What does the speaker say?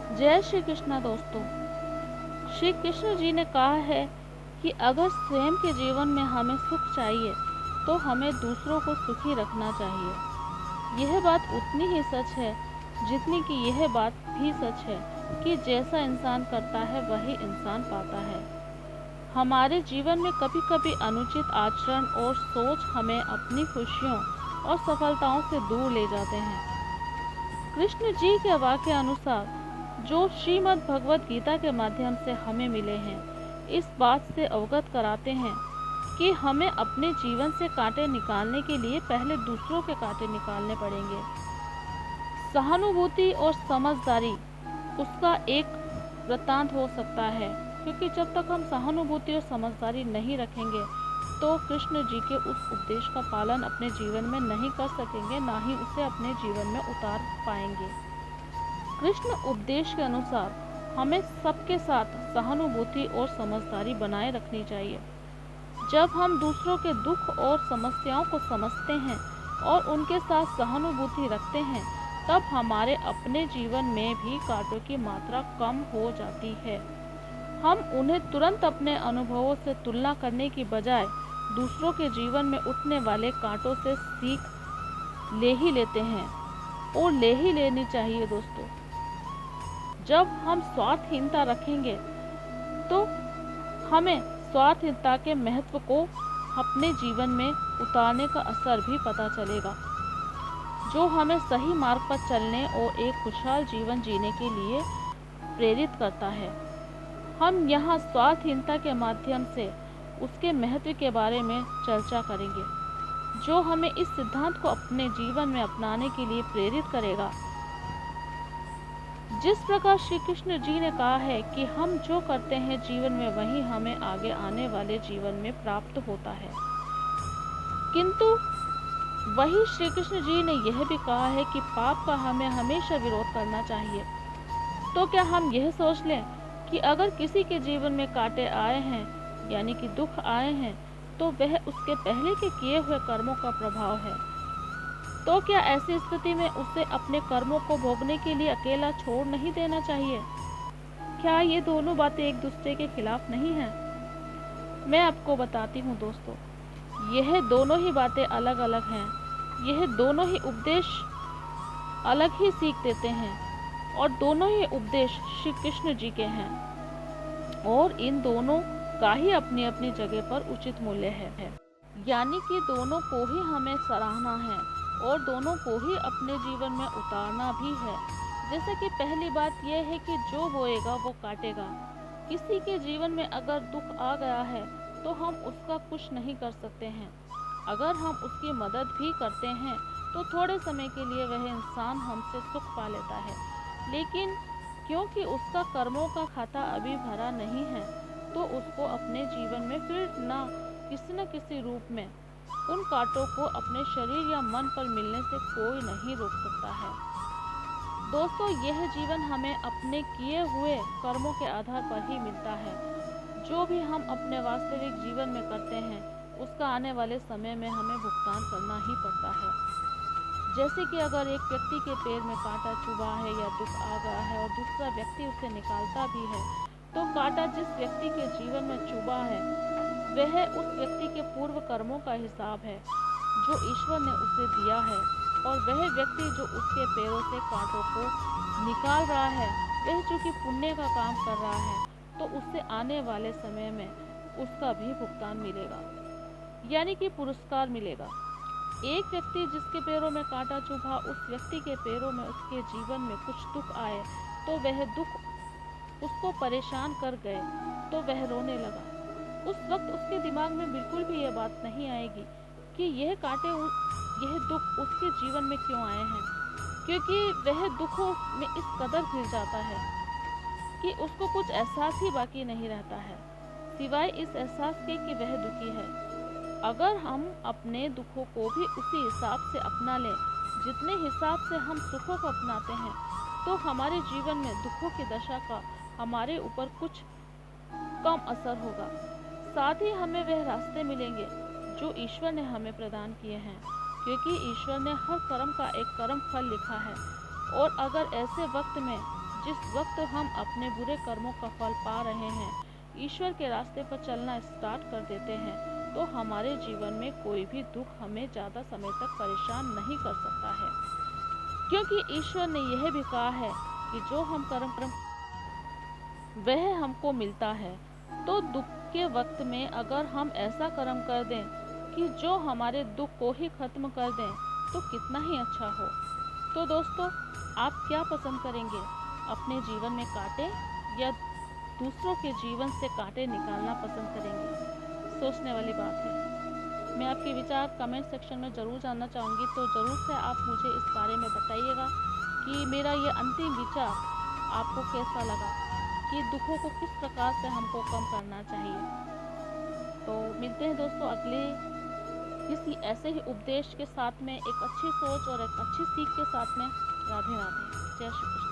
जय श्री कृष्णा दोस्तों। श्री कृष्ण जी ने कहा है कि अगर स्वयं के जीवन में हमें सुख चाहिए तो हमें दूसरों को सुखी रखना चाहिए। यह बात उतनी ही सच है जितनी कि यह बात भी सच है कि जैसा इंसान करता है वही इंसान पाता है। हमारे जीवन में कभी कभी अनुचित आचरण और सोच हमें अपनी खुशियों और सफलताओं से दूर ले जाते हैं। कृष्ण जी के वाक्य अनुसार जो श्रीमद् भगवत गीता के माध्यम से हमें मिले हैं, इस बात से अवगत कराते हैं कि हमें अपने जीवन से कांटे निकालने के लिए पहले दूसरों के कांटे निकालने पड़ेंगे। सहानुभूति और समझदारी उसका एक वृत्तांत हो सकता है, क्योंकि जब तक हम सहानुभूति और समझदारी नहीं रखेंगे तो कृष्ण जी के उस उपदेश का पालन अपने जीवन में नहीं कर सकेंगे, ना ही उसे अपने जीवन में उतार पाएंगे। कृष्ण उपदेश के अनुसार हमें सबके साथ सहानुभूति और समझदारी बनाए रखनी चाहिए। जब हम दूसरों के दुख और समस्याओं को समझते हैं और उनके साथ सहानुभूति रखते हैं, तब हमारे अपने जीवन में भी कांटों की मात्रा कम हो जाती है। हम उन्हें तुरंत अपने अनुभवों से तुलना करने की बजाय दूसरों के जीवन में उठने वाले कांटों से सीख ले ही लेते हैं, और ले ही लेनी चाहिए दोस्तों। जब हम स्वार्थहीनता रखेंगे तो हमें स्वार्थहीनता के महत्व को अपने जीवन में उतारने का असर भी पता चलेगा, जो हमें सही मार्ग पर चलने और एक खुशहाल जीवन जीने के लिए प्रेरित करता है। हम यहाँ स्वार्थहीनता के माध्यम से उसके महत्व के बारे में चर्चा करेंगे, जो हमें इस सिद्धांत को अपने जीवन में अपनाने के लिए प्रेरित करेगा। जिस प्रकार श्री कृष्ण जी ने कहा है कि हम जो करते हैं जीवन में वही हमें आगे आने वाले जीवन में प्राप्त होता है, किंतु वही श्री कृष्ण जी ने यह भी कहा है कि पाप का हमें हमेशा विरोध करना चाहिए। तो क्या हम यह सोच लें कि अगर किसी के जीवन में कांटे आए हैं, यानी कि दुख आए हैं, तो वह उसके पहले के किए हुए कर्मों का प्रभाव है? तो क्या ऐसी स्थिति में उसे अपने कर्मों को भोगने के लिए अकेला छोड़ नहीं देना चाहिए? क्या ये दोनों बातें एक दूसरे के खिलाफ नहीं हैं? मैं आपको बताती हूँ दोस्तों, यह दोनों ही बातें अलग अलग हैं। यह दोनों ही उपदेश अलग ही सीख देते हैं, और दोनों ही उपदेश श्री कृष्ण जी के हैं, और इन दोनों का ही अपनी अपनी जगह पर उचित मूल्य है। यानी कि दोनों को ही हमें सराहना है और दोनों को ही अपने जीवन में उतारना भी है। जैसे कि पहली बात यह है कि जो बोएगा वो काटेगा। किसी के जीवन में अगर दुख आ गया है तो हम उसका कुछ नहीं कर सकते हैं। अगर हम उसकी मदद भी करते हैं तो थोड़े समय के लिए वह इंसान हमसे सुख पा लेता है, लेकिन क्योंकि उसका कर्मों का खाता अभी भरा नहीं है, तो उसको अपने जीवन में फिर न किसी रूप में उन कांटों को अपने शरीर या मन पर मिलने से कोई नहीं रोक सकता है। दोस्तों, यह जीवन हमें अपने किए हुए कर्मों के आधार पर ही मिलता है। जो भी हम अपने वास्तविक जीवन में करते हैं, उसका आने वाले समय में हमें भुगतान करना ही पड़ता है। जैसे कि अगर एक व्यक्ति के पैर में कांटा चुभा है या दुख आ गया है और दूसरा व्यक्ति उसे निकालता भी है, तो कांटा जिस व्यक्ति के जीवन में चुभा है वह उस व्यक्ति के पूर्व कर्मों का हिसाब है जो ईश्वर ने उसे दिया है, और वह व्यक्ति जो उसके पैरों से कांटों को निकाल रहा है, वह चूंकि पुण्य का काम कर रहा है, तो उससे आने वाले समय में उसका भी भुगतान मिलेगा, यानी कि पुरस्कार मिलेगा। एक व्यक्ति जिसके पैरों में कांटा चुभा, उस व्यक्ति के पैरों में उसके जीवन में कुछ दुख आए तो वह दुख उसको परेशान कर गए, तो वह रोने लगा। उस वक्त उसके दिमाग में बिल्कुल भी यह बात नहीं आएगी कि यह दुख उसके जीवन में क्यों आए हैं, क्योंकि वह दुखों में इस कदर घिर जाता है कि उसको कुछ एहसास ही बाकी नहीं रहता है, सिवाय इस एहसास के कि वह दुखी है। अगर हम अपने दुखों को भी उसी हिसाब से अपना लें जितने हिसाब से हम सुखों को अपनाते हैं, तो हमारे जीवन में दुखों की दशा का हमारे ऊपर कुछ कम असर होगा। साथ ही हमें वह रास्ते मिलेंगे जो ईश्वर ने हमें प्रदान किए हैं, क्योंकि ईश्वर ने हर कर्म का एक कर्म फल लिखा है। और अगर ऐसे वक्त में जिस वक्त हम अपने बुरे कर्मों का फल पा रहे हैं, ईश्वर के रास्ते पर चलना स्टार्ट कर देते हैं, तो हमारे जीवन में कोई भी दुख हमें ज़्यादा समय तक परेशान नहीं कर सकता है, क्योंकि ईश्वर ने यह भी कहा है कि जो हम कर्म वह हमको मिलता है। तो दुख के वक्त में अगर हम ऐसा कर्म कर दें कि जो हमारे दुख को ही खत्म कर दें, तो कितना ही अच्छा हो। तो दोस्तों, आप क्या पसंद करेंगे, अपने जीवन में कांटे या दूसरों के जीवन से कांटे निकालना पसंद करेंगे? सोचने वाली बात है। मैं आपके विचार कमेंट सेक्शन में ज़रूर जानना चाहूँगी, तो ज़रूर से आप मुझे इस बारे में बताइएगा कि मेरा ये अंतिम विचार आपको कैसा लगा, कि दुखों को किस प्रकार से हमको कम करना चाहिए। तो मिलते हैं दोस्तों अगले किसी ऐसे ही उपदेश के साथ में, एक अच्छी सोच और एक अच्छी सीख के साथ में। राधे राधे, जय श्री कृष्ण।